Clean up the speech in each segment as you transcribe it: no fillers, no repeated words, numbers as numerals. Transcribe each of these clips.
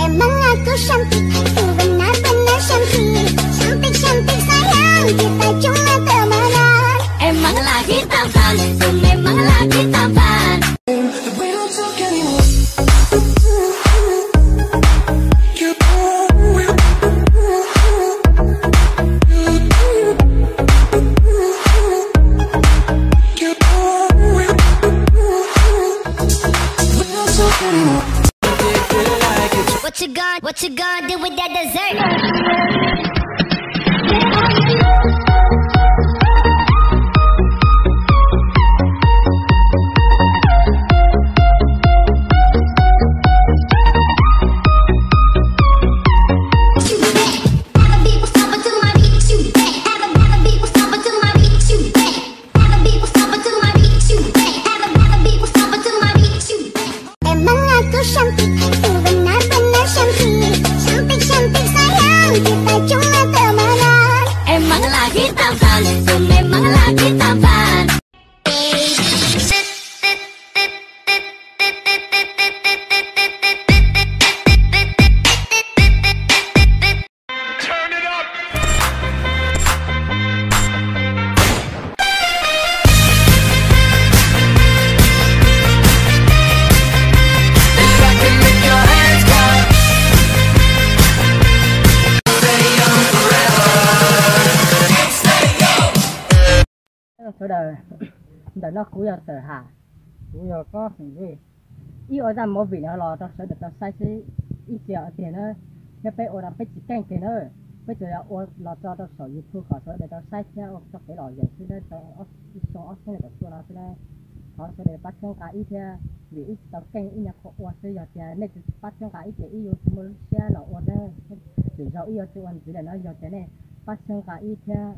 Emang aku cantik, aku benar-benar cantik. Cantik-cantik sayang, kita cuma temenan. Emang lagi tampan, tuh memang lagi tampan. What you gonna do with that dessert? Emang aku cantik, aku benar-benar cantik. Cantik-cantik sayang, kita cuma temenan. Emang lagi tampan, tuh memang lagi tampan. Turn it up. Số đời đời nó cúi giờ sợ hả cúi giờ có gì ý ở ra mỗi vị nó lo tao sợ được tao sai xí ít triệu tiền nữa nếu bây ở đó bây chỉ canh tiền nữa bây giờ ở lo cho tao sợ YouTube khỏi sợ để tao sai theo cho cái lò vậy chứ đấy tao so cái này tao nó thế này họ sẽ để bắt trong cả ít theo vì ít tao canh ít nhà họ ở sẽ giờ tiền này bắt trong cả ít để ít mua xe là ở đây để giàu ít cho anh chỉ để nó giờ thế này bắt trong cả ít theo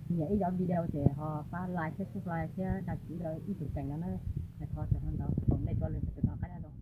những cái video thì họ phá like Facebook like chứ đặc chỉ là ý tưởng cảnh nó khó cho hơn đâu. Hôm nay cho lên từ nó cái này rồi.